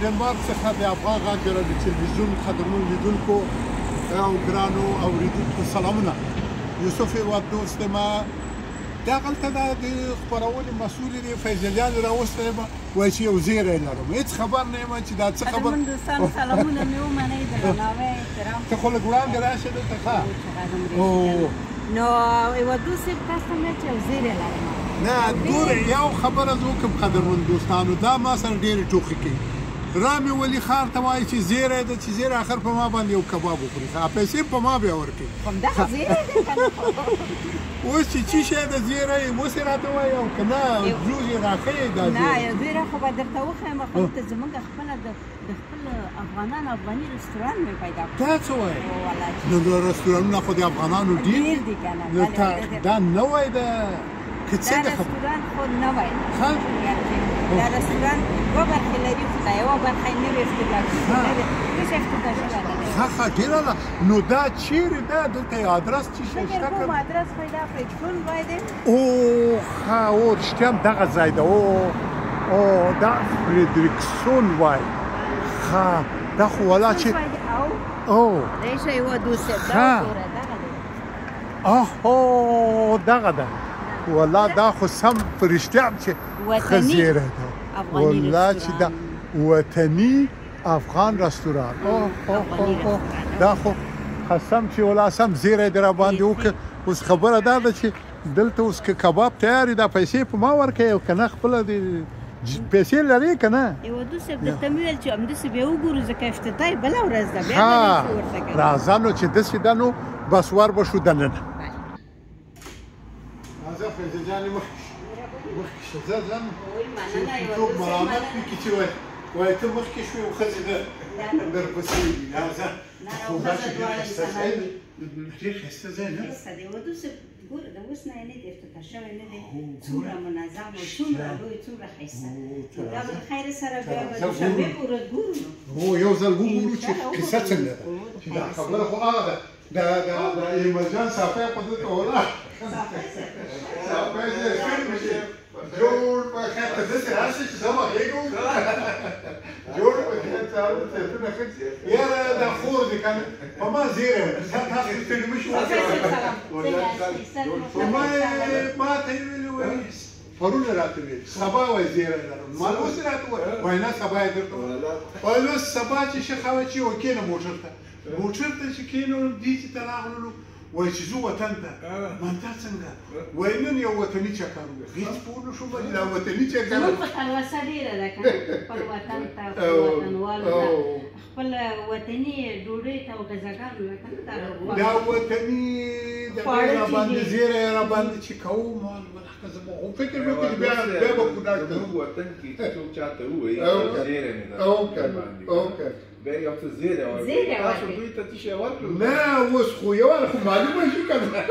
ډنمارک څخه د افغان غږ د تلویزیون قدرمنو لیدونکو او ګرانو اورېدونکو سلامونه. یوسف هېواد دوست ما دغلته د خپرونې مسؤل دی فیضلیان راوستی یم وایي چې یو زیری لرم هېڅ خبر نه یم چې دا څه خبر قدرمن دوستانو سلامونه مې ومنئ درناوی احترام ته خو لږ وړاندې راشې دلته ښه نو هېواد دوست صاحب تاسو ته مې چې یو زیری لرم نه دور یو خبره زه وکړم قدرمن دوستانو دا ما سره ډېرې ټوخې کوي رامي ولي ښار ته وایي چې زیری ده چې زیری اخر په ما باندې یو کباب وخوري پیسې په ما بیا ورکوي همدغه زیری دی که نه اوس چې څه شی د زیری اوس یې راته وایي او که نه جوز یې راښیي دا نه یو زیری خو به درته وښیم خو ته زموږ خپله د خپل افغانانو افغاني رستوران مې پیدا کړو دا څه وایي نو د رستورانونه خو د افغانانو ډېر دي که نه دا نوی ده که څه دا رستوران خو نوی دا رستوران دوه برخې لري خو دا یوه برخه یې نوې افتتاح شوې ده هېڅ افتتاح شوې نه ده ښه ډېره ده نو دا چیرې ده دلته یې ادرس څه شی فکر کوم ادرس خو یې دا فریدګل وای دی ښه رښتیا هم دغه ځای ده دا فریدریکسون وای ښه دا خو والا چې دا یې ښه هېواد دوست صاحب دا وګوره دغه دی دغه ده والله دا خو سم په رښتیا هم چې ښه زیری ده والله چې دا وطني افغان رستوران دا خو قسم چې والله سم زیری دې راباندې وکړه اوس خبره دا ده چې دلته اوس که کباب تیار وي دا پیسې په ما ورکوي او که نه خپله دې پیسې لرې که نه هېواد دوست صاحب درته مې ویل چې همداسې بیا وګورو ځکه افتتاح یې بله ورځ ده بیا به ورته کوو راځه نو چې داسې ده نو بس ور به شو دننه راځه فیضه جانې مخکې شه زه ځم څوک ملامت کړي چې وایي ته مخکې شوې او ښځې درپسې دي راځه خو داسې ډېر ښایسته ځای دی ډېر ښایسته ځای نه ښایسته دی هېواد دوست صاحب ګوره د اوس نه یې نه دی افتتاح شوی نه دی څومره منظم او څومره لوی څومره ښایسته دا به د خیر سره بیا به دوشنبې په ورځ ګورو نو یو ځل وګورو چې کیسه څنګه ده چې دا خبره خو هغه ده د ایمرجان صافی په دلته ولاړ صافی جوړ په خیر ته داسې راشي چې زه به غېږم جوړ په خیر صاحبونه ښه یاره دا خور دی که نه په ما زیری وه تاسو ستړي مه شئ ما ته یې ویلي وایي پرون راته ویل سبا وایي زیری لرم ما اوس یې راته وویل وایي نه سبا یې درته وایي اوس سبا چې ښه خبره چې وکېنه موټر ته چې کېنولو دې چې ته راغللو وایي چې ځو وطن ته من دا څنګه وایي نن یو وطني چکر و هېڅ پوه نه شوم چې دا وطني چکر زموږ په تلوسه ډېره ده که نه خپل وطن ته خپل وطنوالو ته خپل وطني ډوډۍ ته او غذاګانو ته که نه دا وطني دغه راباندې زیری راباندې چې کوم فکر مې وکړ بیا به کونړ ته زموږ وطن کې چې څوک چاته ووایي زیری مې ده بیا یو څه زیری ورکړي تاسو دوی ته څه شی ورکړو نه اوس خو یو خو معلومه شي که نه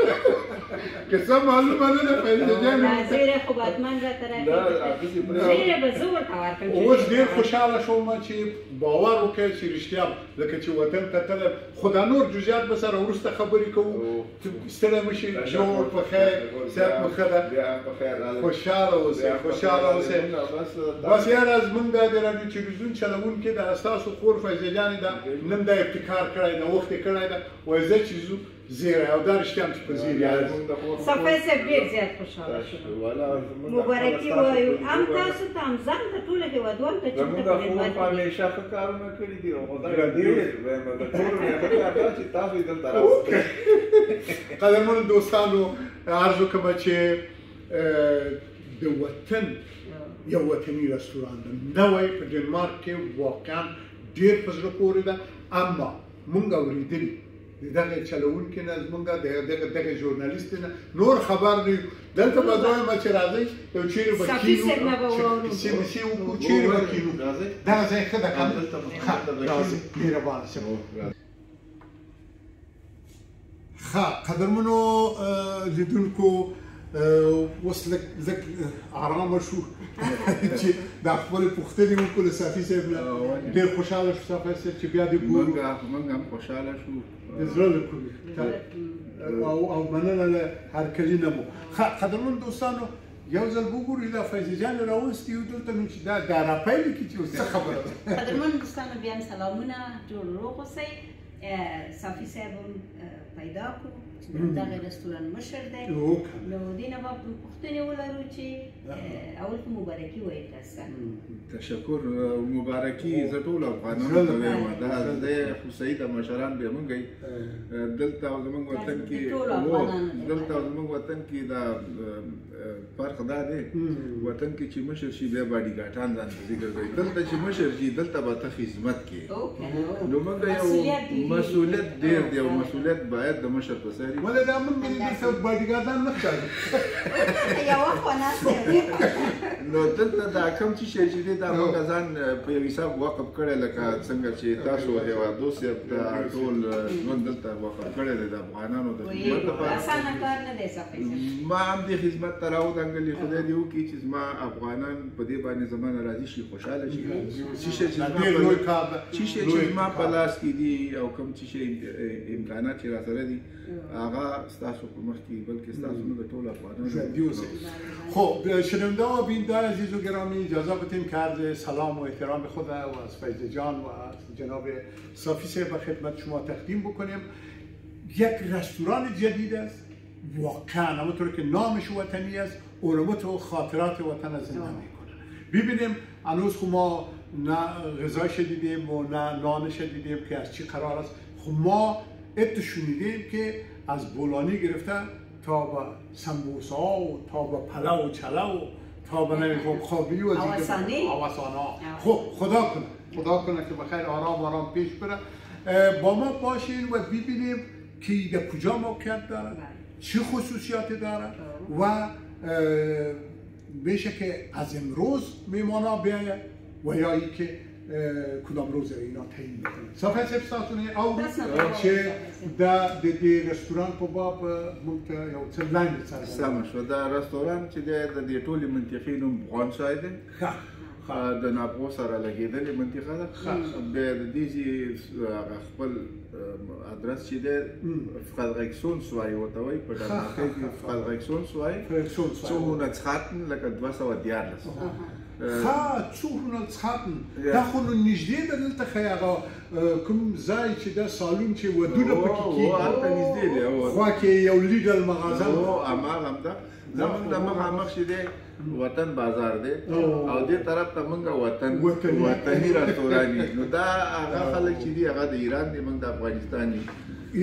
که څه معلومه نه ده فیضه جانې زیری خو بادمان راته راکړي زیری به زه ورته ورکړم اوس ډېر خوشحاله شوم چې باور وکړئ چې رښتیا لکه چې وطن ته تللی خو دا نور جزیات به سره وروسته خبرې کوو ستړی مه شئ جوړ په خیر صحت مو ښه ده خوشحاله اوسئ بس یاره زموږ دا د راډیو تلویزیون چلوونکي دا ستاسو خور فیضه جانې دا نن دا ابتکار کړی ده وخت یې کړی ده وایي زه چې ځو زیری او دا رښتیا هم چې په زیری صفی صاحب ډېر زیات خوشحاله شو مبارکي وایو هم تاسو ته هم ځان ته ټولو هېوادوالو ته چې زموږ خور په همیشه ښه کارونه کړي دي او خدای ډېر وایم د ټولو نه ښه کار دا چې تاسو یې دلته راوستئ قدرمنو دوستانو عرض وکړم چې د وطن یو وطني رستوران ده نوی په ډنمارک کې واقعا ډېر په زړه پورې ده اما مونږ اورېدلي د دغه چلوونکي نه زمونږ دغه ژورنالیست نه نور خبر نه یو دلته به زه وایم چې راځئ یو چیرې به کینو کیسې مسې وکړو چیرې به کینو دغه ځای ښه ده که نه راځئ مهربانه شم ښه قدرمنو لیدونکو اوس لږ ارامه شو چې دا خپلې پوښتنې وکړو له صافي صاحب نه ډېر خوشحاله شو صافي صاحب چې بیا دې ګورو موږ هم خوشحاله شو د زړه له کومې او مننه له هرکلي نه مو قدرمنو دوستانو یو ځل وګورئ دا فیض جان راوستي یو دلته نو چې دا راپیل کې چې څه خبره ده. قدرمن دوستانو بیا هم سلامونه، ټول روغ اوسئ. صافي صاحب هم پیدا کړو چې دغه رستوران مشر دی، نو دې نه به پوښتنې ولرو چې اول خو مبارکي وایي تاسو ته. تشکر مبارکي زه ټولو افغانانو ته وایم، دا دی خو صحیح ده مشران بیا موږ دلته زموږ وطن کې دا فرق دا دی وطن کې چې مشر شي بیا باډي ګاټان ځان ته ذکر کوي، دلته چې مشر شي دلته به ته خدمت کوي. نو موږ یو مسؤلیت ډېر دی او مسؤلیت باید د مشر په سر وي. ولې دا موږ دلته باډي ګاټان نه ښکاري یوه خوا ناست دی. نو دلته دا کوم چې شی چې دی دا موږ ځان په یو حساب وقف کړی، لکه څنګه چې تاسو هېوادو صاحب ته ټول ژوند دلته وقف کړی دی د افغانانو د خدمت لپاره. اسانه کار نه دی صافي صاحب. ما هم دې خدمت ته راودانګلې، خدای دې وکړي چې زما افغانان په دې باندې زمانه راضي شي، خوشحاله شي. څه شی چې زما په لاس کې دي او کوم څه شی امکانات چې راسره دي هغه ستاسو په مخ کې بلکې ستاسو نه د ټولو افغانانو. خب شنونده و بیننده عزیز و گرامی اجازه بدیم که عرض سلام و احترام خود و از فیض جان و از جناب صافی صاحب به خدمت شما تقدیم بکنیم. یک رستوران جدید است، واقعا همونطور که نامش وطنی است، علومات و خاطرات وطن از زنده میکنه. ببینیم هنوز خب ما نه غذاش دیدیم و نه نانش دیدیم که از چی قرار است. خب ما شنیدیم که از بولانی گرفته تا به سمبوسا و تا به پلو و چلو تا به نمیدونم خوابی و آواسانه. خب خدا کنه که بخیر آرام پیش بره. با ما باشین و ببینیم که در کجا موقعیت داره، چه خصوصیاتی داره و بشه که از امروز میمانا بیاید و یا ای که کدام روز اینا تعیین میکنه. صافی صاحب ستاسونه او چې د رستوران په باب موږ ته یو څه وړاندې سمه شوه. دا رستوران چې دی د دې ټولې منطقې نوم افغانشای دی، د ناپو سره لګېدلې منطقه ده. بیا د دې خپل ادرس چې دی Frederikssundsvej ورته وایي، په ډنمارکۍ کې Frederikssundsvej 213 لکه 214. ها 213 دا خو نو نږدې ده دلته ښایي هغه کوم ځای چې دا سالون چې ودونه پکې کېږي هلته نږدې دی، خوا کې یو لیډل مغازه هماغه زمونږ د مخامخ چې دی وطن بازار دی او دې طرف ته موږ وطني رستوران یو. نو دا هغه خلک چې دي هغه د ایران دي، موږ د افغانستان یو.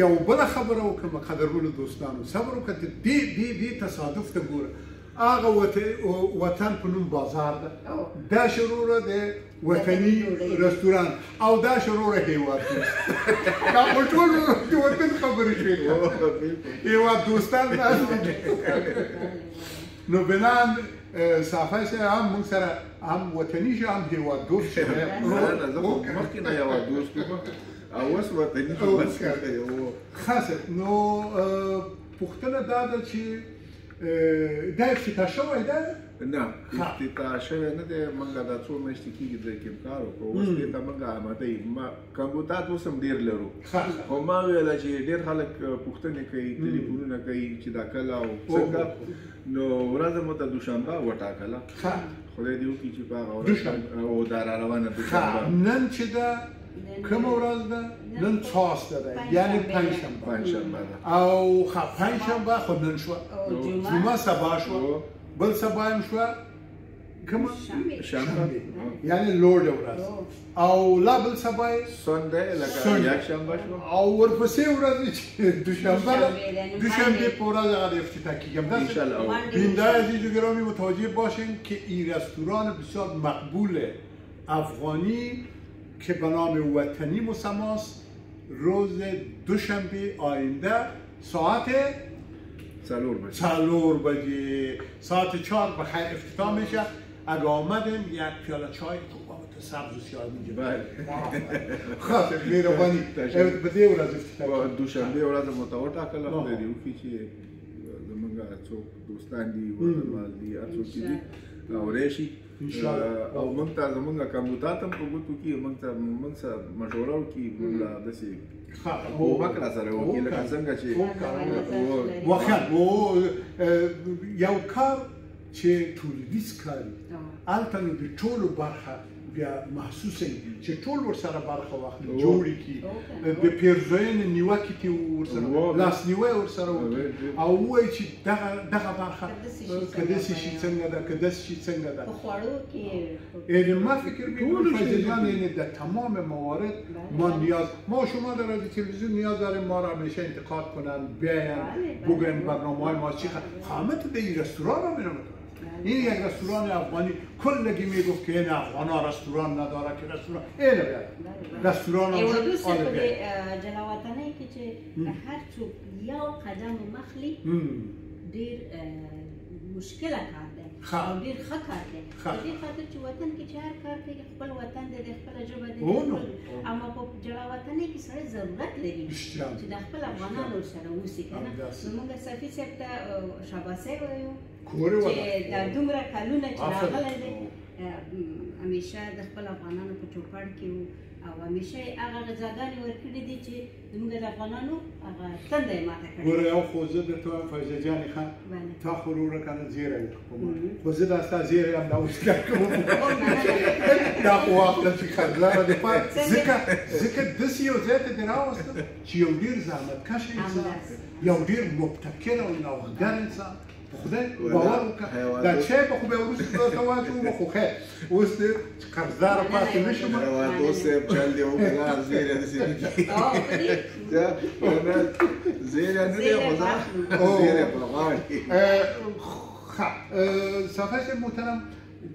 یو بله خبره وکړم قدرمنو دوستانو، صبر وکړه دې تصادف ته ګوره. هغه وطن په نوم بازار ده، دا شروع د وطني رستوران او دا شروع هیواد دی. دا په ټول د وطن خبرې شوې هیواد دوستان دي. نو بنان صافی صاحب هم موږ سره هم وطني شو هم هیواد دوست شو. مخکې نه هیواد دوست او اوس وطني خاصه. نو پوښتنه دا ده چې دا افتتاح شوی ده؟ نه افتتاح شوی نه دی. موږ دا څو میاشتې کېږي د کې کار وکړو، اوس دې ته موږ آماده یو. کمبوتات اوس هم ډېر لرو، خو ما ویله چې ډېر خلک پوښتنې کوي، تلیفونونه کوي چې دا کله او څنګه. نو ورځ مو ته دوشنبه وټاکله، خدای دې وکړي چې په هغه ورځ او دا را روانه دوشنبه. نن چې ده کومه ورځ ده؟ نن چهارشنبه ده، یعنی پنجشنبه ده. او پنجشنبه خو نن شوه، جمعه سبا شوه، بل سبا هم شوه کومه؟ شنبه، یعنی لوړ ورځ. او لا بل سبا سنډه لکه یکشنبه شوه. او ورپسې ورځ چې دوشنبه ده، دوشنبه په ورځ هغه د افتتاح کېږي. بیننده عزیز و گرامی متوجه باشین که این رستوران بسیار مقبول افغانی که به نام وطنی مسماست روز دوشنبه آینده ساعت 4 بجه ساعت 4 بخیر افتتاح میشه. اگه آمدیم یک پیاله چای سبز و سیاه میگه. بله خاطر مهربانی به دې ورځ افتتاح دوشنبه ورځ متوټه کله خدای دې وکړي چې زمونږ څوک دوستان دي وطنوال دي هر څوک چې دي او راشي او موږ ته زمونږ کمبوتات هم په ګوتو کې موږ سره مشوره وکړي، موږ لا داسې کومک راسره وکړي لکه څنګه چې واقعا یو کار چې ټولنیز کاري هلته نو د ټولو برخه بیا محسوسه چې ټول ورسره برخه واخلي جوړې کړي د پیرزوینې نیوکې دې ورسره لاسنیوی ورسره وکړي او ووایي چې دغه برخه که داسې شي څنګه ده که داسې شي څنګه ده په خوړو کې یعنی ما فکر می‌کنم فیض جان یعنی در تمام موارد ما شما در رادیو تلویزیون نیاز داریم ما را همیشه انتقاد کنن بیاین بگوین برنامه‌های ما چی همه تو به این رستوران رو میرم این یک رستوران افغانی کلگی میگفت که این افغانا رستوران نداره که رستوران اینه بیاد رستوران هم دوست به جلاوطنه که هر څوک یو قدم مخلی ډیر مشکل کار دی او ډیر ښه کار دی په دې خاطر چې وطن کې چې هر کار کوي خپل وطن دی د خپل ژبه دی اما په جلاوطنه کې سره ضرورت لري چې د خپل افغانانو سره اوسي کنه زموږ صافي صاحب ته شاباسي وایو چې د دومره کلونه چې راغلی دی همیشه د خپل افغانانو په چوپړ کې او همیشه هغه غذاګانې ورکړي دي چې زموږ د افغانانو هغه تنده یې ماته کړې ګوره یو خو زه درته وایم فیضه جانې ښه تا خو وروره که نه زیری خو زه دا ستا زیری هم راوسکر کوم دا خو واخله چې خرزاره دې پای ځکه داسې یو ځای ته دې راوستم چې یو ډېر زحمتکشه انسان یو ډېر مبتکر او نوښتګر انسان خدای باور وکړه دا چای به خو به وروسته درته واچوو به خو خیر اوس دې قرضداره پاتې نه شم دوست صاحب چل دی وکړه زیری داسې نه کېږي زیری نه دی خو زیری په غاړه ښه صافی صاحب محترم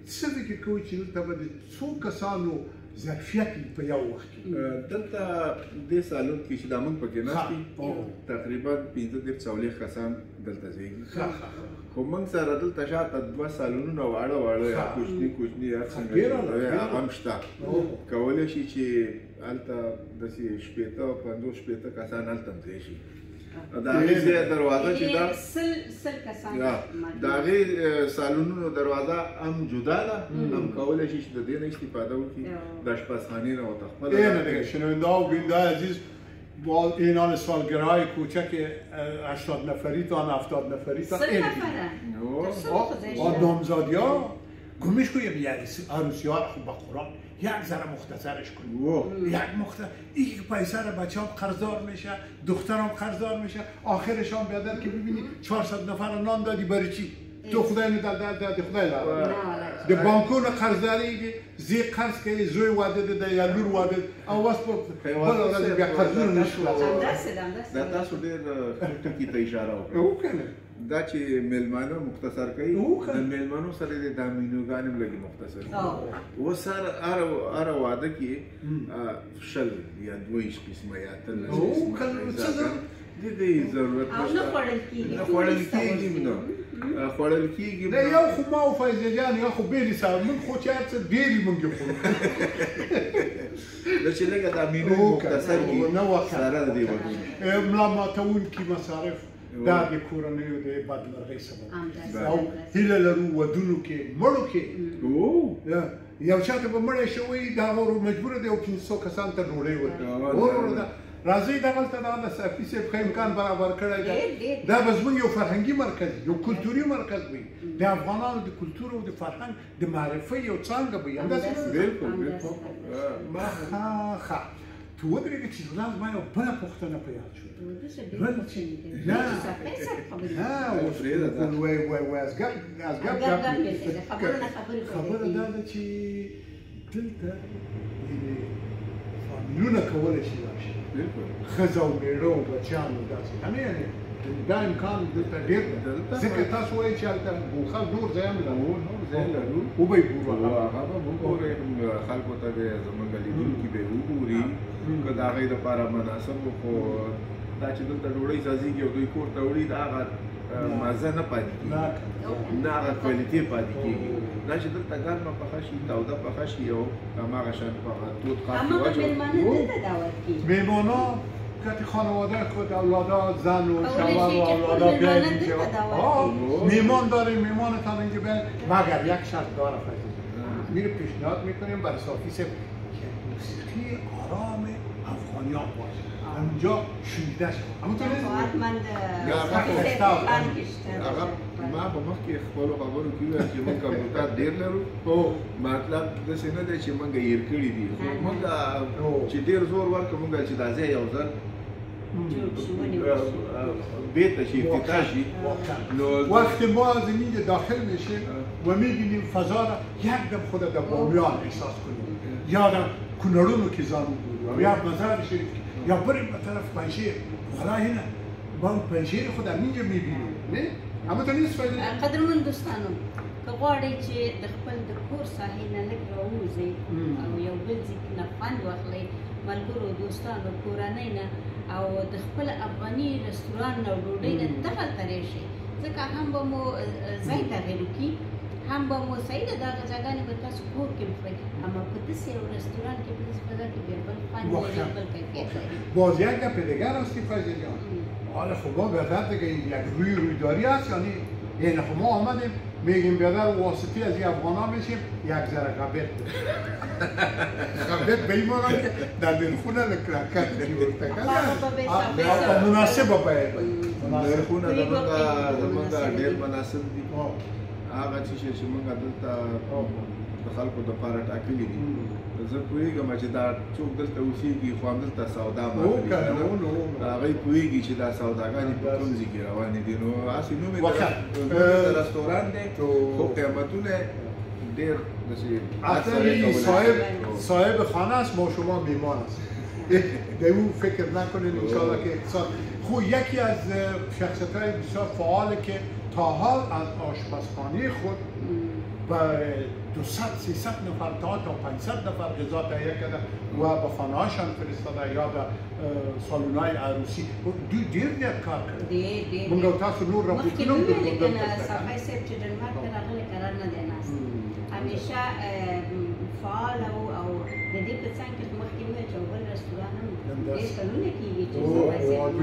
څه فکر کوئ چې دلته به د څو کسانو ظرفیت په یو وخت کې دلته دې سالون کې چې دا موږ پکې ناست دي تقریبا 15-14 کسان دلته ځایږي خو موږ سره دلته شاته 2 سالونونه واړه واړه یا کوچني هر څنګه هغه هم شته کولی شي چې هلته داسې 50-60 کسان هلته هم ځای شي د هغې ځای دروازه چې ده د هغې سالونونو دروازه هم جدا ده هم کولی شي چې د دې نه استفاده وکړي د اشپزخانې نه ورته خپله شنونده و بیننده عزیز با اینان سالگره‌های کوچک 80 نفریتان 70 نفریتان نامزادی‌ها گمش کنیم یه عروسی ها خوب با قرآن یک ذره مختصرش کنیم یک مختصر این که پیسه رو بچه هم قرضدار میشه دختر هم قرضدار میشه آخرش هم بیادر که ببینی 400 نفر نان دادی برای چی؟ تو خدای نداد خدای داد ده بانکون قرضداری زی قرض که زوی واده ده یا لور واده او واس بالا راځي بیا قرضونه نشو دا تاسو ډېر ټکی ته اشاره وکړه دا چې میلمانه مختصر کوي د میلمانو سره د مینوګانې هم لږې مختصر اوس هر واده کې 20 یا 22 قسمه یا 13 قسمه د دې ضرورت نشته او نه خوړل کېږي دا یو خو ما او فیضه جان یو خو بیلې سره موږ خو چې هر څه ډېرې موږ یې خورو دا چې لږه دا مینو مختصر کړي سره د دې ودونه ملا ماتونکي مصارف دا د کورنیو د بدمرغۍ سبب او هیله لرو ودونو کې مړو کې یو چاته به مړی شوی دا هغه مجبوره دی یو 500 کسان ته ډوډۍ ورکړي راځئ دغلته د صافي صاحب ښه امکان برابر کړی دی دا به زموږ یو فرهنګي مرکز یو کلتوري مرکز وي د افغانانو د کلتور او د فرهنګ د معرفۍ یو څانګه وي همداسې بالکل ښه تو ودرېږه چې ولانس ما یو بله پوښتنه په یاد شوه خبره دا ده چې دلته فامیلونه کولی شي راشي ښځه او مېړه او بچیان او داسې همې یعنې دا امکان دلته ډېر ده ځکه تاسو وایئ چې هلته خلک نور ځای هم لرو وبه یې ګورو هغه به وګورئ خلکو ته به زموږ لیدونکي به یې وګوري که د هغې دپاره مناسب و خو دا چې دلته ډوډۍ سازېږي او دوی کور ته وړي د هغه مزه نه پاتې کېږي نه هغه کوالیټي پاتې کېږي دا چې دلته ګرمه پخه شي توده پخه شي او هماغه شان په هغه تود قاب کې واچوي مېلمانه که خانواده خود اولادا زن و شوهر و اولادا بیاید اینجا میمان داریم میمانتان اینجا بیاید مگر یک شرط داره میره پیشنهاد میکنیم برای صافی صاحب که موسیقی آرام افغانیان باشه اونجا شنیده شد ما ما په مخ کې خپل خبرو کې ویل چې موږ کمپیوټر ډېر لرو مطلب داسې نه دی چې موږ یې هېر کړي دي خو موږ چې ډېر زور ورکړو موږ چې دا ځای یو ځل بیت شي افتتاح شي وقتی ما از اینجا داخل میشیم و میبینیم فضا را یک دم خود در بامیان احساس کنیم یادم کنارونو که زانو بود یا مزار شریف یا بریم به طرف پنشیر حالا هنا با پنشیر خود اینجا میبینیم نه؟ اما تا نیست فایده قدرمن دوستانو که غواړئ چې د خپل د کور ساحې نه لږ راووځئ او یو بل ځای کې نه خوند واخلئ ملګرو دوستانو کورنۍ نه او د خپل افغاني رستوران نه ډوډۍ نه دغلته راشئ ځکه هم به مو ځای تغیر وکړي هم به مو صحیح ده دغه ځایګانې به تاسو کور کې بخورئ اما په داسې یو رستوران کې په داسې فضا کې بیا بل خوند لري بل کیفیت لري باز یک گپ دیگر هستی فضل جان حالا خب ما بهتر دیگه یک رویداری هست یعنی این خب ما آمدیم میگیم بیادر واسطی از این افغان ها بشیم یک ذره غبت غبت به این مانا که در دلخونه لکرکت مناسب باید دلخونه زمانگا ډیر مناسب دي هغه چې موږ دلته د خلکو دپاره ټاکلي دي زه پوهېږم چې دا څوک دلته اوسېږي خو همدلته سودا ماخلي هغوی پوهېږي چې دا سوداګانې په کوم ځای کې روانې دي نو هسې نوم یې د رستوران دی خو قیمتونه ډېر صاحب خانه است ما شما میمان است به او فکر نکنید انشاءالله که اقتصاد خب یکی از شخصیت‌های بسیار فعاله که تا حال از آشپزخانه خود با 200-300 نفر تا 500 نفر غذا تهیه کرده و به خانه‌هاشان فرستاده یا در سالن‌های عروسی دیر کار کرده منگو تاسو نور را مخکې نو ویلې که نه صافی صاحب چې ډنمارک ته راغلی قرار نه دی ناست همیشه فعال او د دې په څنګ کې مخکې ویل چې بل رستوران هم ډېر کلونه کېږي چې صافی صاحب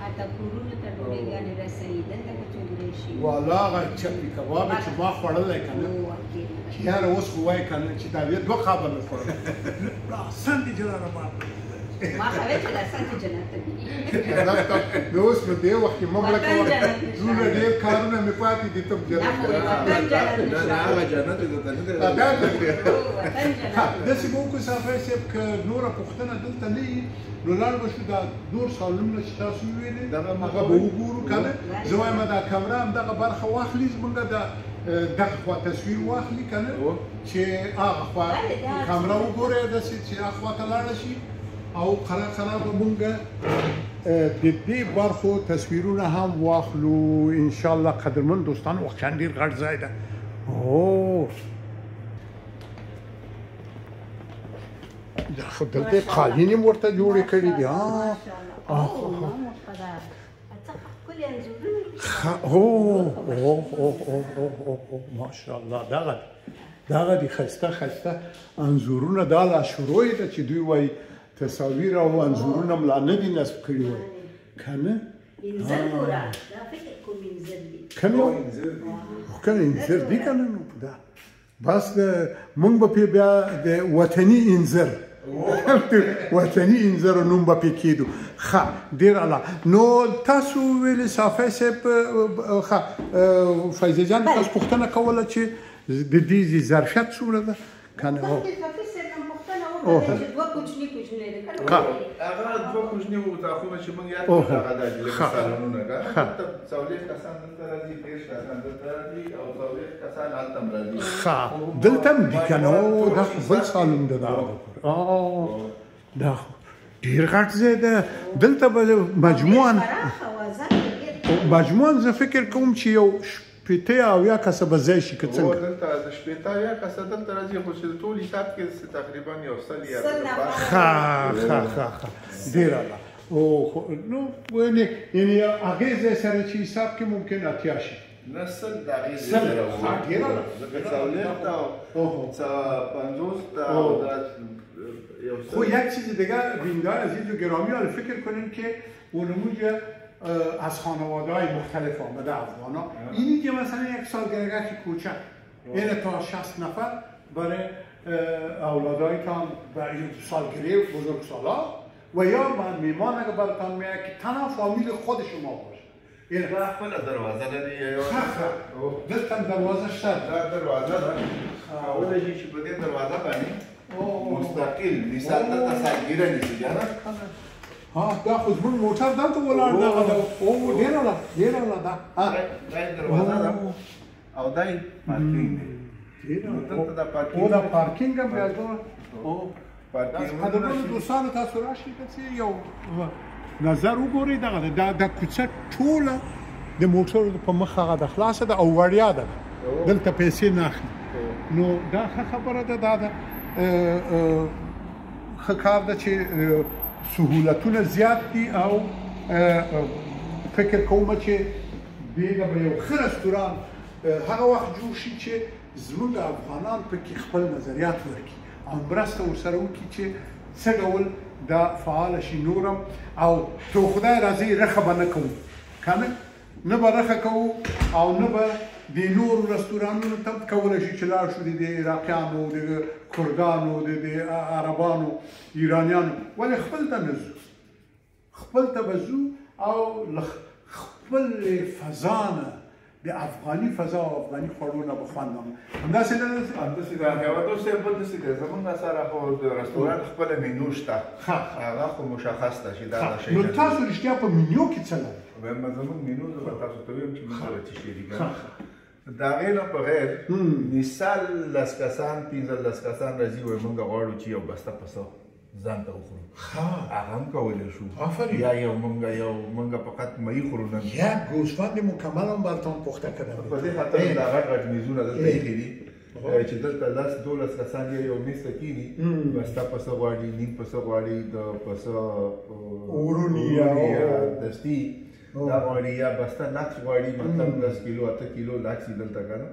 حتی کورونو ته ډوډۍ رسوي دلته که څوک راشي والا هغه چپي کباب چې ما خوړلی که نه یاره اوس خو وایي که نه چې دا بیا دوه قابه مې خوړل سند جلاره ما ما خبر چې دا سند جنت ته نو اوس نو دې وخت کې ممله کوه زونه ډېر کارونه مې پاتې دي ته جنت نه هغه جنت دې ته نه دی داسې به وکړو صافی صاحب که نوره پوښتنه دلته نه وي نو لاړ به شو دا نور سالونونه چې تاسو وویلې هغه به وګورو که نه زه وایم دا کمره همدغه برخه واخلي زمونږ دغه خوا تصویر واخلي که نه چې هغه خوا کمره وګورئ داسې چې هغه خوا ته لاړه شي او قرار به مونږ د دې برخو تصویرونه هم واخلو انشاءالله قدرمن دوستان واقعا ډېر غټ ځای ده دا خو دلته قالین یې ورته جوړې کړي دي ماشاءالله دغه دي ښایسته انځورونه دا لا شروع ده چې دوی وایي تصاویر او انځورونه ملا نه دي نصب کړي وای که نه کنه انځر دي که نه نو دا بس مونږ به پې بیا د وطني انځر وطني انځر نوم به پې کېدو ښه ډېر اعلی نو تاسو ویلې صافی صاحب ښه فیضه جان تاسو پوښتنه کوله چې د دې ظرفیت څومره ده که نه دوه کوچني دي هغه دوه کوچني اتاقونه چې موږ یاد کړو هغه د سالونونه که څلوېښت کسان دلته راځي 30 کسان دلته راځي او 40 کسان هلته هم راځي دلته هم دي که نه دا خو بل سالون ده دا خو ډېر غټ ځای ده دلته به مجموعاً زه فکر کوم چې یو شپېته اویا کسه به ځای شي که څنګه دلته د شپېته اویا کسه دلته راځي خو چې د ټول حساب کې تقریبا یو سل یا ډېر اعلی نو یعنې هغې ځای سره چې حساب کې ممکن اتیا شي نه سل د هغې ځای سره ځکه 40 خب یک چیز دیگر بیندار عزیز و گرامی حالا فکر کنیم که اونموجه از خانواده های مختلف آمده افغان ها اینی که مثلا یک سالگرد کوچک این تا 60 نفر برای اولادایتان برای سالگرد بزرگ سالا و یا میمان اگر براتان میاد که تنها فامیل خود شما باشه دا خپله دروازه لري دلته دروازه شته دا دروازه ده کولی شي چې په دې دروازه باندې مستقل مثال دلته سالګیره نیسي جانه دا خو زموږ موټر دلته ولاړ دغه ده ډېره وړه ده دا یې دروازه ده او دا یې پارکینګ دی دلته دا پارکینګ دا پارکینګ هم بیا پارکینګ قدرمنو دوستانو تاسو راشئ که یو نظر وګورئ دغه ده دا کوڅه ټوله د موټرو په مخ هغه ده خلاصه ده او وړیا ده دلته پیسې نه اخلي نو دا ښه خبره ده دا ده ښه کار ده چې سهولتونه زیات دي او فکر کوم چې دې به یو ښه رستوران هغه وخت جوړ شي چې زموږ افغانان پکې خپل نظریات ورکړي او مرسته ورسره وکړي چې څه ډول دا فعال شي نورم او که خدای راځي رخه به نه کوو کنه نه به رخه کوو او نه به د نورو رستورانونو ته کولی شي چې لاړ شو د عراقیانو د کردانو د عربانو ایرانیانو ولې خپل ته نه ځو خپل ته به ځو او له خپل فضا نه د افغاني فضا او افغاني خوړو نه به خوند همداسې نه ده همداسې ده هېوادو صاحب بل داسې دی زموږ سره خو د رستورانت خپله مینو شته هغه خو مشخص ده چې دا شی نو تاسو رښتیا په مینو کې څه لرئ زموږ مینو زه به تاسو ته ویم چې موږ سره څه شی دي د هغې نه بغیر مثال 10 کسان 15 کسان راځي وایي موږ غواړو چې یو بسته پسه ځان ته وخورو هغه هم کولی شو یا موږ فقط مهی خورو نن یک گوسفند مکمل هم براتان پخته کردم په دې خاطر دا غټ میزونه دلته ایښي دي چې دلته 10-12 کسان یو میز ته کښېني بسته پسه غواړي نیم پسه غواړي د پسه ورونی یا دستي دا غواړي یا بسته نقش غواړي مطلب 10 کیلو 8 کیلو نقش دلته که نه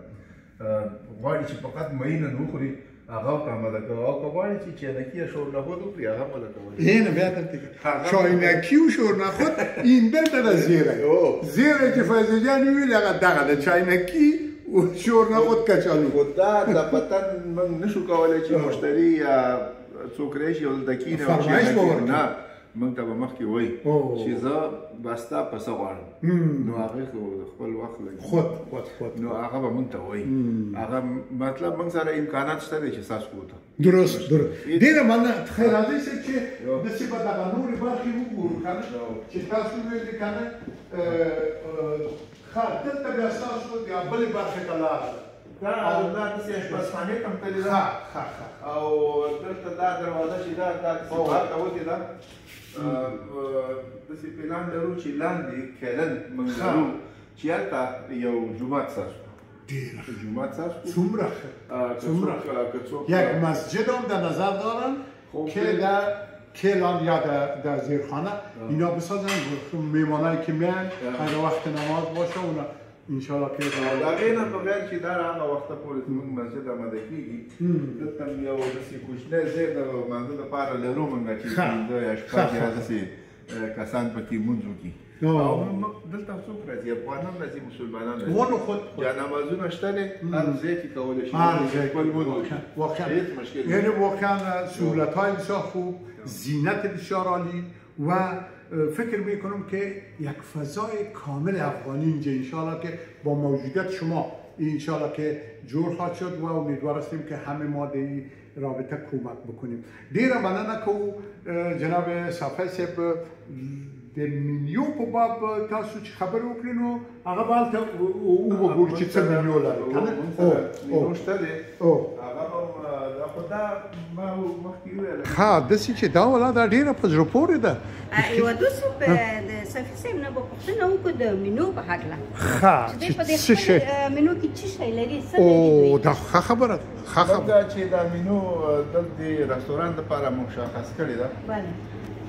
غواړي چې فقط مهی نن وخوري هغه کامه ده که او که غواړي چې چاینکي یا شورنخود وکړي هغه به له کولی نه بیا دلته چاینکي و شورنخود این دلته ده زیری زیری چې فیض جان ویل هغه دغه ده چاینکي و شورنخود کچالو خو دا د وطن موږ نشو کولی چې مشتري یا څوک راشي او دلته کښېني او چاینکي نه موږ ته به مخکې وایي چې زه بسته پسه غواړم نو هغې خو د خپل وخت لګي خود نو هغه به موږ ته وایي هغه مطلب موږ سره امکانات شته دی چې ستاسو کوو ته درست ډېره مننه خیر راځئ صاحب چې داسې به دغه نورې برخې وګورو که نه چې تاسو ویلې که نه ښه دلته بیا ستاسو د بلې برخې ته لاره ده دا داسې اشپزخانې ته هم تللې ده او دلته دا دروازه چې ده دا بهر ته وتې ده داسې پلان لرو چې لاندې کیلن موږ لرو چې هلته یو جومات ساز کړو جومات ساز کړو څومره یک مسجد هم در نظر دارن که در کیلان یا در زیرخانه اینا بسازن میمانایی که میان هر وقت نماز باشه اونا انشاءالله که د هغې نه بغیر چې دا هغه وخته پورې زموږ مسجد آماده کېږي دلته هم یو داسې کوچنی ځای د لمانځه دپاره لرو موږ چې پنځه یا شپږ یا داسې کسان پکې لمونځ وکړي او دلته څوک راځي افغانان راځي مسلمانان راځي جانمازونه شته دی هر ځای کې کولی شي خپل لمونځ وکړي هېڅ مشکل یعنی واقعا سهولت‌های بسیار خوب زینت بسیار عالی و فکر میکنم که یک فضای کامل افغانی اینجا انشاءالله که با موجودیت شما انشاءالله که جور خواهد شد و امیدوار هستیم که همه ما در این رابطه کمک بکنیم دیره مننه که جناب صفحه صاحب د مینیو په باب تاسو چې خبرې وکړئ نو هغه به هلته وګورو چې څه مینیو لري که نه مینیو شته دی هغه هم خو دا ما مخکې وویل ښه داسې چې دا والا دا ډېره په زړه پورې ده یوه دوستو د صفي صاحب نه به پوښتنه وکړو د مینو په هکله ښه چې په دې خپل مینو کې څه شی لري څه لري او دا ښه خبره ده ښه خبره چې دا مینو دلته رستورانت دپاره مشخص کړې ده بله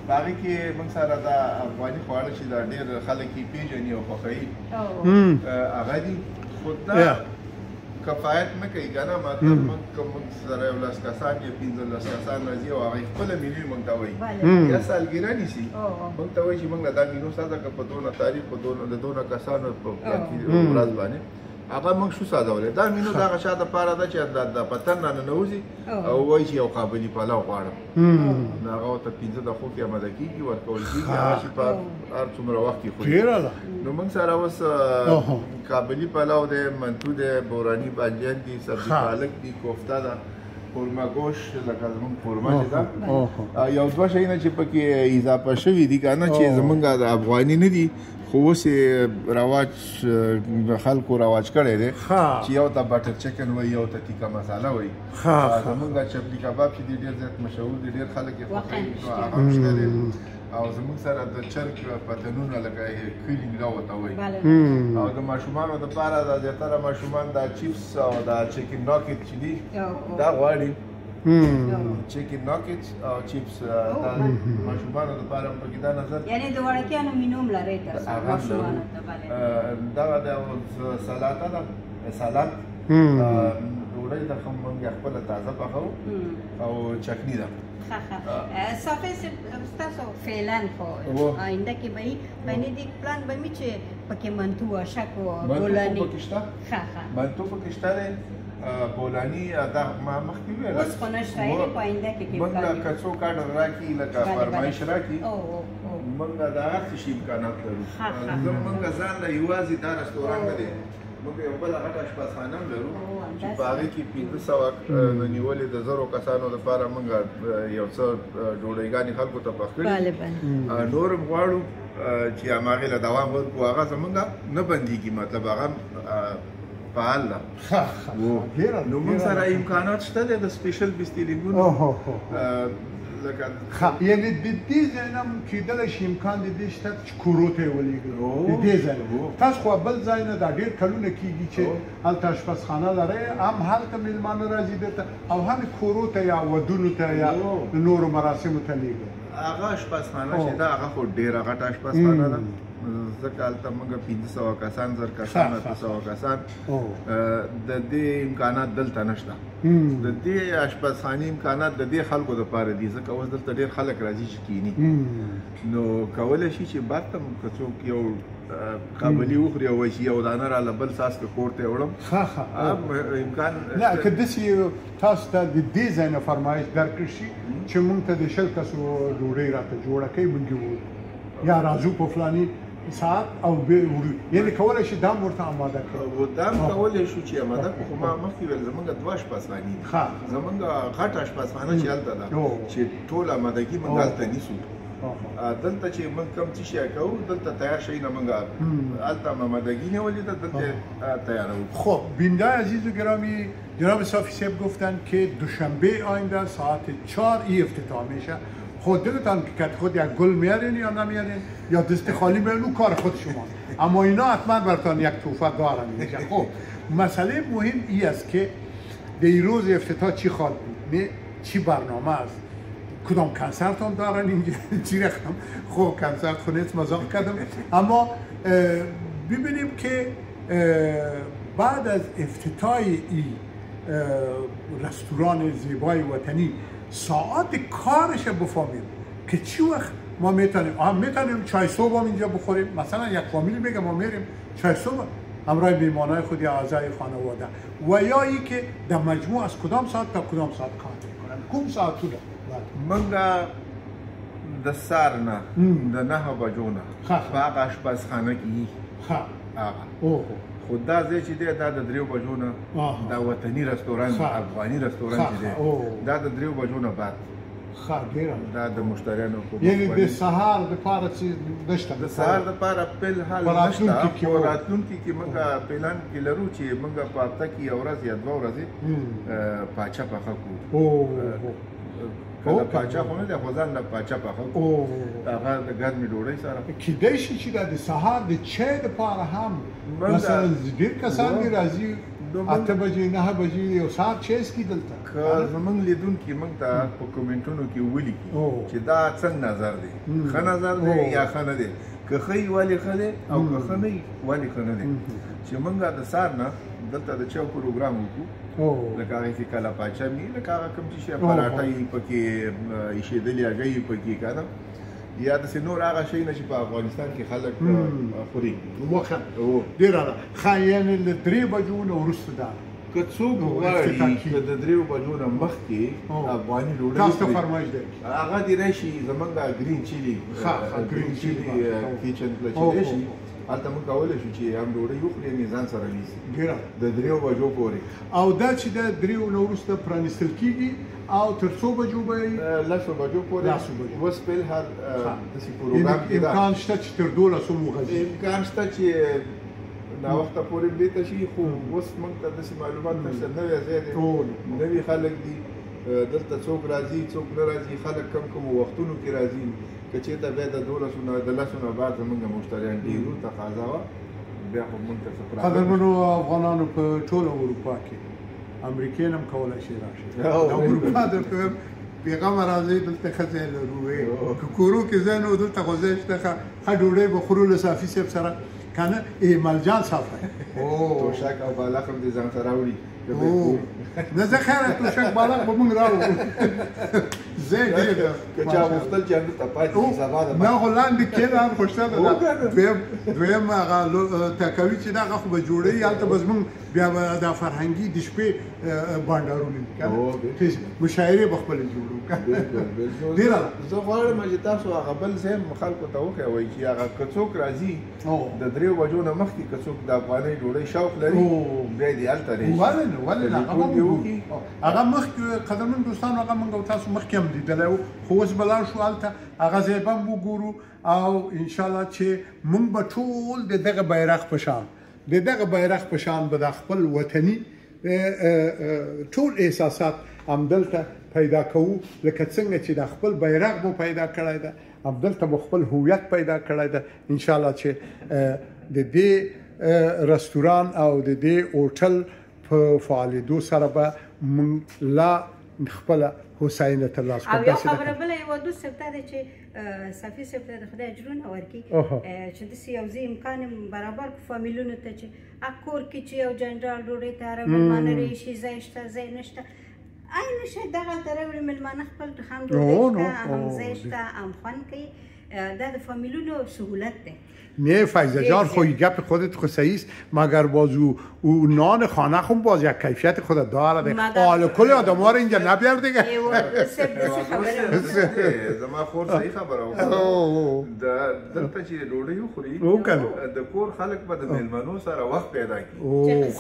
په هغې کې موږ سره دا افغاني خواړه چې دا ډېر خلک یې پېژني او خوښوي هغه دي خو دا کفایت نه کوي که نه مطلب موږ سره 11 کسان یا 15 کسان راځي او هغې خپله مینو موږ ته وایي یا سالګیره نیسي موږ ته وایي چې موږ له دا مینو ساته که په دونه تاریخ په د دونه کسانو په ورځ باندې هغه موږ شو ساده دا مينو دا غشا د پاره ده چې د پتن نه نوځي او وایي چې یو قابلی پلاو غواړم هغه ته 15 دقیقې اماده کیږي ورکول کیږي هغه چې په هر څومره وخت کې خوري نو موږ سره اوس قابلی پلاو ده منتو ده بورانی بانجان دي سبزی پالک دي کوفته ده قورمه گوشت لکه زمونږ قورمه چې ده یو دوه شیونه چې پکې اضافه شوي دي که نه چې زمونږ د افغاني نه دي خو اوس یې رواج خلکو رواج کړی دی چې یو ته بټر چکن وایي یو ته تیکه مساله وایي زمونږ چپلی کباب چې دی ډېر زیات مشهور دی ډېر خلک یې خوښوي هغه هم شته دی او زموږ سره د چرګ پتنونه لکه کلینګ دا ورته وایي او د ماشومانو دپاره د زیاتره ماشومان دا چیپس او دا چکن ناکټ چې دي دا غواړي چکن ناکټ او چیپس دا ماشومانو دپاره هم پکې دا نظر یعنې د وړکیانو مینو هم لرئ تاسو ماشومانو ته دغه د سلاته ده سلاد ډوډۍ ده خو موږ خپله تازه پخوو او چکني ده صافی ستاسو فعلا خو آینده کې به باندې د پلان به می چې پکې منتو اشک او بولانی منتو پکې شته بولانی دا ما مخکې ویل اوس خو نشته یې په آینده کې موږ که څوک آرډر راکړي لکه فرمایش راکړي موږ د هر څه شي امکانات لرو موږ ځان له یوازې دا رستورانټ نه دی موږ یو بله غټه اشپزخانه هم لرو چې په هغې کې 500 د نیولې د زرو کسانو لپاره موږ یو څه ډوډۍ خلکو ته پخ کړي نور هم غواړو چې هماغې له دوام ورکړو هغه زموږ نه بندېږي مطلب هغه فعال ده نو موږ سره امکانات شته دی د سپیشل بستیلینګونو یعنی د دې ځای نه کېدلی شي امکان د دې شته چې کورو ته یې ولېږئ د دې ځای نه تاسو خو بل ځای نه دا ډېر کلونه کېږي چې هلته اشپزخانه لرئ هم هلته میلمانه راځي دلته او هم کورو ته یا ودونو ته یا نورو مراسمو ته لېږئ هغه اشپزخانه چې ده هغه خو ډېره غټه اشپزخانه ده ځکه هلته موږ 500 کسان 1000 کسان 800 کسان د دې امکانات دلته نشته د دې اشپزخانې امکانات د دې خلکو دپاره دي ځکه اوس دلته ډېر خلک راځي چې کښېني نو کولی شي چې بعد ته که څوک یو قابلي وخوري او وایي چې یو دانه راله بل څاڅکه کور ته یې وړم امکان نه که داسې تاسو ته د دې ځای نه فرمایش درکړل شي چې موږ ته د 10 کسو ډوډۍ راته جوړه کوي موږ ووایو یا راځو په فلاني ساعت او وړو یعنې کولی شي دا هم ورته اماده کړو دا هم کولی شو چې اماده کړو خو ما مخکې ویل زموږ 2 اشپزخانې دي زموږ غټه اشپزخانه چې هلته ده چې ټول امادګي موږ هلته نیسو دلته چې موږ کوم څه شی کوو دلته تیار شی نه موږ هلته امادګي نیولې ده دلته تیاروو خب بیننده عزیز و گرامی جناب صافی صاحب گفتن که دوشنبه آینده ساعت 4 این افتتاح میشه خودتان که خود یک گل میارین یا نمیارین یا دست خالی میارین کار خود شما اما اینا حتما براتون یک توفه دارن میشه خب مسئله مهم این است که در این روز افتتاح چی خواهد بود چی برنامه است کدام کنسرت هم دارن اینجا چی رقم خب کنسرت خونیت مزاق کردم اما ببینیم که بعد از افتتاح این رستوران زیبای وطنی ساعت کارش بفهمیم که چی وقت ما میتونیم چای صبح هم اینجا بخوریم مثلا یک فامیلی میگه ما میریم چای صبح همراه میهمانای خود یا اعضای خانواده و یا ای که در مجموع از کدام ساعت تا کدام ساعت کار میکنن کدام ساعت تو موږ د سهار نه د 9 بجو نه په هغه اشپزخانه کې هغه خو دا ځای چې دی دا د 3 بجو نه دا وطني رستوران افغاني رستوران چې دی دا د 3 بجو نه بعد دا د مشتریانو یعنی د سهار دپاره چې نشته د سهار دپاره فلحال نشته خو راتلونکي کې موږ پلان کې لرو چې موږ په هفته کې یو ورځ یا 2 ورځې پاچه پخه کړو کله پاچه خو نه دی خو ځان له پاچه پخه کړو هغه د ګرمې ډوډۍ سره کیدای شي چې د سهار د چای دپاره هم مثلا ډېر کسان دي راځي 8 بجې 9 بجې یو ساعت چای څکي دلته که زموږ لیدونکي موږ ته په کومنټونو کې ولیکي چې دا څنګه نظر دی ښه نظر دی یا ښه نه دی که ښه یي ولې ښه دی او که ښه نه یي ولې ښه نه دی چې موږ د سهار نه دلته د چای پروګرام وکړو لکه هغې کې کله پاچه وي لکه هغه کوم چې شی پراټه یي پکې ایښېدلې هګۍ یي پکې که نه یا داسې نور هغه شیونه چې په افغانستان کې خلک خوري. موخه ډېره ښه، یعنې له 3 بجو نه وروسته ده که څوک غواړي چې د 3 بجو نه مخکې افغاني ډوډۍ تاسو ته فرمایش دی هغه دې راشي زمونږ ګرین چیلي کیچن ته چې دی شي هلته موږ کولی شو چې هم ډوډۍ وخوري هم یې ځان سره نیسي د 3 بجو پورې. او دا چې د 3 نه وروسته پرانیستل کېږي او تر څو بجو به یې 10 بجو پورې اوس فلحال داسې پروګرام کې ده امکان شته چې تر 12 وغځي، امکان شته چې ناوخته پورې بیرته شي، خو اوس موږ ته داسې معلومات نشته. نوی ځای دی، نوي خلک دي، دلته څوک راځي څوک نه راځي، خلک کم وختونو کې راځي. که چېرته بیا د 12 نه د 10 نه بعد زموږ مشتریان ډېرو تقاضا وه بیا خو موږ ته څه پرابلم. قدرمنو افغانانو په ټوله اروپا کې امریکې نه هم کولی شي راشي. د اروپا د پیغام راځي دلته ښه ځای لرو، که کورو کې ځای نه و دلته خو ځای شته، ښه ډوډۍ به خورو له صافي صاحب سره که نه ملجان صاحب توشک او بالغ هم دې ځان سره وړي. نه زه خیره توشک بالغ به موږ راوړو ځای ډېر ده که چا غوښتل چې همدلته پاتې شي سبا ده نه خو لاندې کېده هم خوشته ده. دویم هغه تکوي چې ده هغه خو به جوړوي، هلته به زموږ بیا به دا فرهنګي د شپې بانډارونه دي که نه مشاعرې به خپلې جوړو. ډېره زه غواړم چې تاسو هغه بل ځای خلکو ته وښیوئ چې هغه که څوک راځي د 3 بجو نه مخکې که څوک د افغانۍ ډوډۍ شوق لري بیا دې هلته راشي. ولې نه هغه مخکې قدرمن دوستانو هغه موږ او تاسو مخکې هم لیدلی و، خو اوس به لاړ شو هلته هغه ځای به هم وګورو او انشاءالله چې موږ به ټول د دغه بیرغ په شان به د خپل وطني ټول احساسات همدلته پیدا کوو، لکه څنګه چې د خپل بیرغ مو پیدا کړی ده همدلته مو خپل هویت پیدا کړی ده. انشاءالله چې د دې رستوران او د دې هوټل په فعالېدو سره به موږ لا خپله هوساینه ترلاسه کړو. او یو خبره بله یوه دوست صاحب ته ده چې صافي صاحب ته د خدای اجرونه ورکړي چې داسې یو ځای امکان برابر کړو فامیلونو ته چې کور کې چې یو جنرال ډوډۍ تیاره مېلمانه راشي ځای شته ځای نشته عین شی دغلته راوړي مېلمانه خپل هم ډوډۍ شته هم ځای شته هم خوند کوي. دا د فامیلونو سهولت ده. نه فیضه جان خو گپ خودت خو صحیح است، مگر باز او نان خانه خون باز یک کیفیت خود داره. حالا کل آدم‌ها رو اینجا نبیار دیگه. زما خور صحیح خبره وکړه. دلته چې ډوډۍ وخوري د کور خلک به د میلمنو سره وخت پیدا کړي.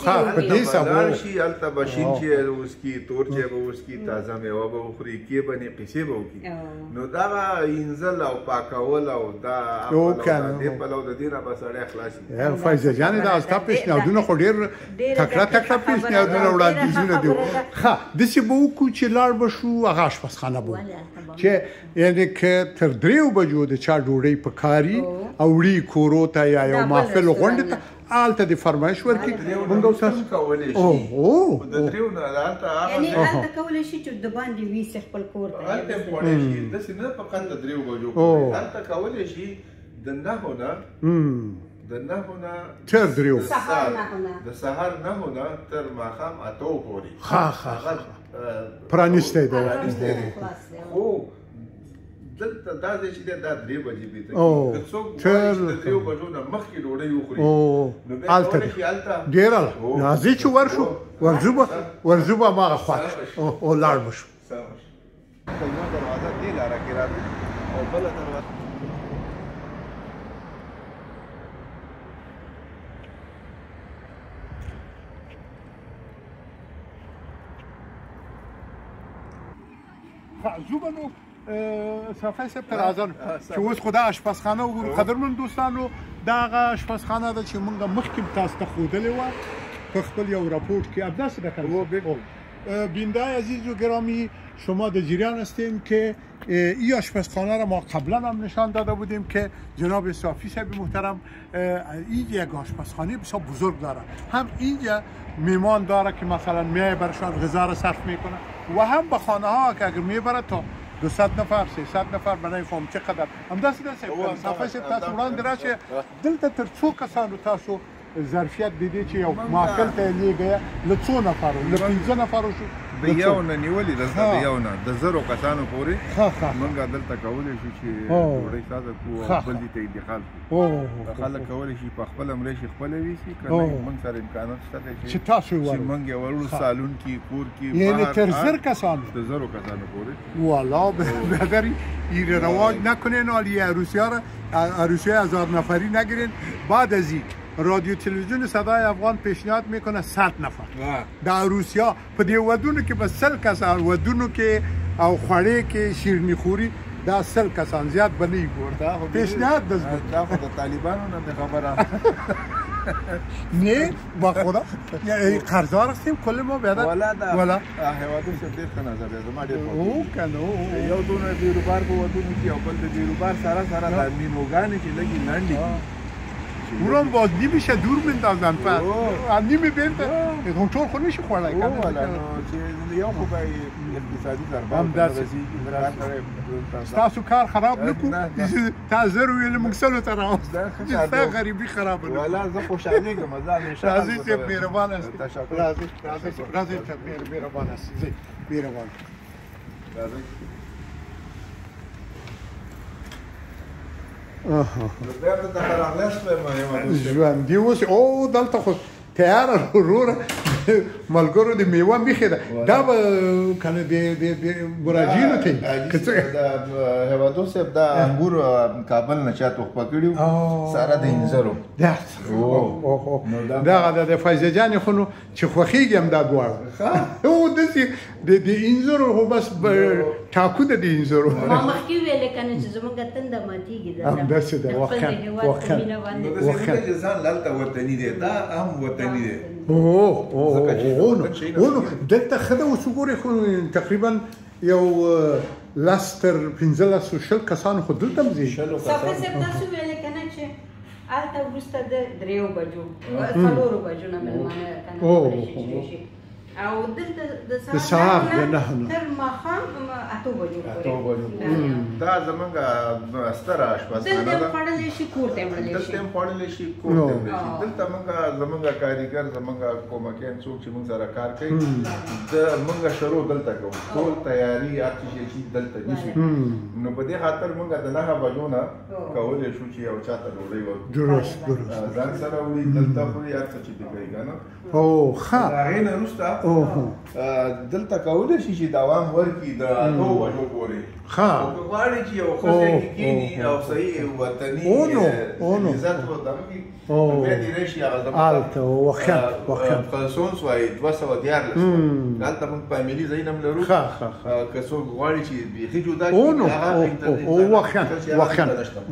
ښه په دې سبب شي هلته به شین چای وڅښي، تور چای به وڅښي، تازه میوه به وخوري، کې به نه قیسې به وکړي. نو دغه اینځل او پاکول او دا دې پلو د دې نه به سړی خلاص شي. فیضه جان دا از تا پیشنهادونه خو ډېر تکړه پیشنهادونه وړاندیزونه دي. ښه داسې به وکړو چې لاړ به شو هغه اشپزخانه به چې یعنې که تر 3 بجو د چا ډوډۍ په کاري او وړي کورو ته یا یو محفل غونډې ته هلته د فرمایش ورکړي موږ او تاسو کولی شي. د 3 نه هلته یعنې هلته کولی شي چې د باندې ویسي خپل کور ته هلته کولی شي داسې نه فقط د 3 بجو پورې هلته کولی شي د 9 نه تر 3 د سهار 9 نه تر ماښام 8 پورې پرانیستی دی. خو دلته دا ځای چې دی دا 3 بجې بیته که څوک غواړي چې د 3 بجو نه مخکې ډوډۍ وخوري نو بیا کولی شي هلته ډېره راځي چې ورشو ورځو به هماغه خواته او لاړ به شو. یوه دروازه دې لاره کې راځي او بله دروازه زوبنو صافی صاحب ته راځم چې اوس خو دا اشپزخانه وګورو. قدرمن دوستانو دا هغه اشپزخانه ده چې موږ مخکې تاسو ته ښودلې وه په خپل یو راپورت کې. همداسې ده که بیننده عزیز و گرامی شما در جریان هستیم که این آشپزخانه را ما قبلا هم نشان داده بودیم که جناب صافی صاحب محترم این یک آشپزخانه بسیار بزرگ داره. هم اینجا میمان داره که مثلا میای برشان غذا را صرف میکنه و هم به خانه ها که اگر میبره تا 200 نفر 300 نفر برای فهم چقدر هم دست صافی صاحب تاسو وړاندې راشه دلته تر څو کسانو تاسو ظرفیت د دې چې یو ماکل ته یې لېږه له څو نفرو له 15 نفرو شو د یو نه نیولې دلته د یو نه د 1000 کسانو پورې موږ دلته کولی شو چې ډوډۍ ساده کړو او بل دې ته انتقال کړو خلک کولی شي په خپله مړۍ شي خپله ویسي که نه موږ سره امکانات شته چې تاسو یې چې موږ یې وړو سالون کې کور کې یعنی تر 1000 کسانو د 1000 کسانو پورې والا بهتر این رواج نکنین حالی عروسی 1000 نفری نگیرین بعد از این رادیو تلویزیون صدای افغان پیشنهاد میکنه 100 نفر در عروسیا په دې ودونو کې بس 100 کسان ودونو کې او خوړې کې شیرنی خوري دا 100 کسان زیات بنې ګورته پیشنهاد د طالبانو نه خبره نه با خدا قرضدار هستیم کل ما بیادر ولا هوادو څه ډېر ښه نظر دی زما ډېر او کنه یو دونه بیروبار په ودونو کې او بل د بیروبار سره د میموګانې چې لګي لنډې ورم باز نیمشه دور میندازن پس نیمه بنده کنترل خود میشه خوردن کنه یو خو به اقتصادي ضربه هم تاسو کار خراب نکو تا زرو ویل موږ سلو ته راوځه ستا غریبي خراب نه ولا زه خوشحالېږم زه همیشه راځئ چې مهربان است راځئ چې مهربان است مهربان راځئ ژوندي اوس او دلته خو تیاره وروره ملګرو د میوه میخې ده دا به کنه د براجینو ته د هوادو صاحب دا انګور کابل نه چا توخپه کړي سره د انځرو دغه د فایزه جان خو نو چې خوښیږي هم دا دواړه او داسې د انځرو خو بس ټاکو د انځرو ما مخکې ویلې کنه چې زمونږ تنده ماتېږي همداسې ده واقعا ځان دلته وطني دی دا هم وطني دی دلته ښه ده اوس وګورئ خو تقریبا یو 15 کسانو خو دلته هم ځي صافي صاحب تاسو ویلې که نه چې هلته وروسته د 3 بجو 4 بجو نه مېلمانه که نه کولی شي او دلته د سهار تر ماښام 8 بجو دا زمونږ ستره اشپزخانه ده دلته خوړلی شي کور ته وړلی شي دلته هم خوړلی شي کور ته وړلی شي دلته زمونږ کاریګر زمونږ کومکیان څوک چې مونږ سره کار کوي مونږ شروع دلته کوو ټول تیاري هر څه چې دلته نیسو نو په دې خاطر مونږ د 9 بجو نه کولی شو چې یو چاته ډوډۍ ورکړو درست ځان سره وړي دلته خوري هر څه چې پې کوي که نه او ښه د هغې نه وروسته دلته کولی شي چې دوام ورکړي د 9 بجو پورې ښه او که غواړي چې یو ښځه کې کښېني او صحیح وطني عزت ودغه کړي بیا دې راشي هغه زموږ هلته خلسونس وایي 214 هلته موږ فامیلي ځایونه هم لرو که څوک غواړي چې بیخي جدا کړي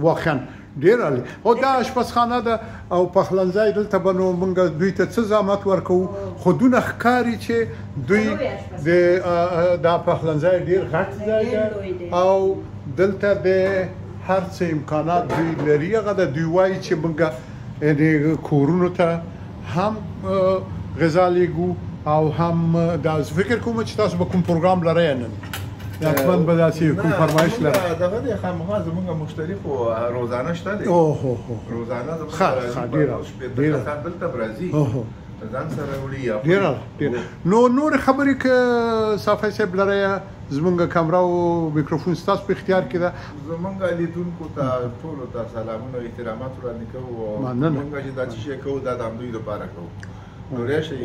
واقعا ډېر عالي او دا اشپزخانه ده او پخلنځی دلته به نو موږ دوی ته څه زحمت ورکوو خو دونه ښکاري چې دوی دا پخلنځی ډېر غټ ځای ده او دلته د هر څه امکانات دوی لري هغه د دوی وایي چې موږ کورونو ته هم غذا لیږو او هم دا فکر کوم چې تاسو به کوم پروګرام لرئ نن حتما به داسې کوم فرمایش لرئ دغه دی خامخا زموږ مشتری خو روزانه شته دی روزانه زموږ ډېره دلته راځي ځان سره وړي ډېره نو نور خبرې که صافی صاحب لرئ زمونږ کامره او میکروفون ستاسو په اختیار کې ده زمونږ لیدونکو ته ټولو ته سلامونه او احترامات وړاندې کوو او موږ چې دا څه شی کوو دا د همدوی لپاره کوو نو راشئ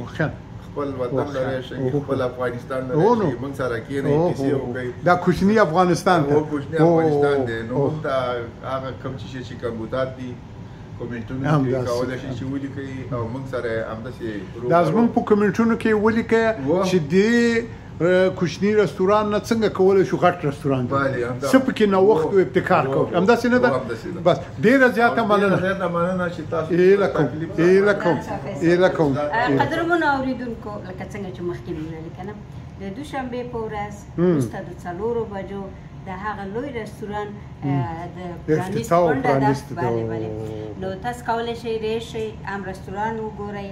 خپل وطن لرئ شئ خپل افغانستان لرئ شئ موږ سره کښېنئ کیسې وکړئ دا کوچني افغانستان دی کوچني افغانستان دی نو موږ ته هغه کوم چې کمبودات دي کومنټونو کې کولای شي چې ولیکئ او موږ سره همداسې دا زموږ په کومنټونو کې ولیکئ چې دې کوچني رستوران نه څنګه کولی شو غټ رستوران څه پکې نوښت او ابتکار کوو همداسې نه ده بس ډېره زیاته مننه چې تاسو ایله کوم قدرمنو اورېدونکو لکه څنګه چې مخکې مې ویلې که نه د دوشنبې په ورځ وروسته د 4 بجو د هغه لوی رستوران د پرانیست غونډه ده نو تاسو کولی شئ راشئ هم رستوران وګورئ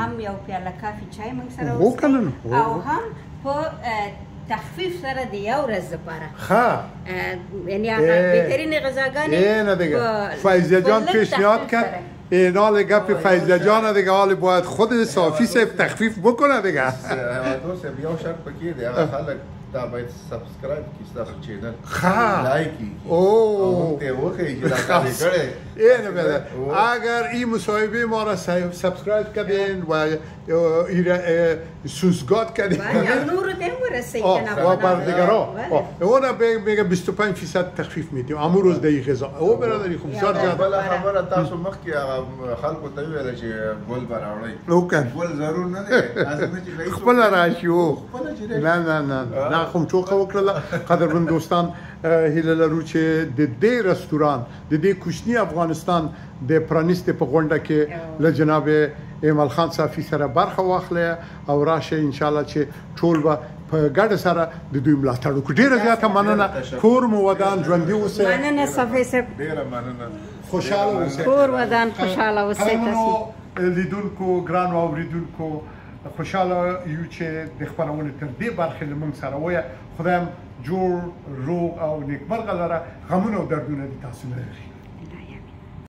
هم یو پیاله کافي چای موږ سره وڅښئ او هم په تخفیف سره د یو ورځ لپاره یعنی هغه بهترینې غذاګانې فایزه جان پیشنهاد کرد این حال گپ فیض جان دیگه، حال باید خود صافی صاحب تخفیف بکنه دیگه. دوست یو شرط پکې دی، هغه خلک دا باید سبسکرایب کړي ستاسو چینل، ها لایک کړي او ته وخی چې دا کار کړي. اینه بده اگر این مصاحبه ما را سابسکرایب کردین و سوزگاد کردین یا نور دم ورسید و بردگرا اونا میگه 25% تخفیف میدیم امروز روز دی غذا او برادری خوب زیاد بل خبره تاسو مخکې خلکو ته ویل چې ګل براوړی او کن ګل ضرور نه دی لازم چې رئیس خپل راشي نه خو ټوکه وکړه. قدرمن دوستان هیله لرو چې د دې رستوران د دې کوچنی افغانستان د پرانیست په غونډه کې له جناب ایمل خان صافی سره برخه واخلي او راشه ان شاء الله چې ټول به په ګډه سره د دوی ملاتړ وکړي. ډیره زیاته مننه. کور مو ودان ژوندي اوسئ. مننه صافی صاحب، ډیره مننه. خوشاله اوسئ. کور ودان خوشاله اوسئ. تاسو لیدونکو ګران اوریدونکو خوشاله یو چې د خبرونه تر دې برخه لمن سره وای. خدایم جوړ روغ او نیکمرغه لره غمونه او دردونه دي تاسو لري.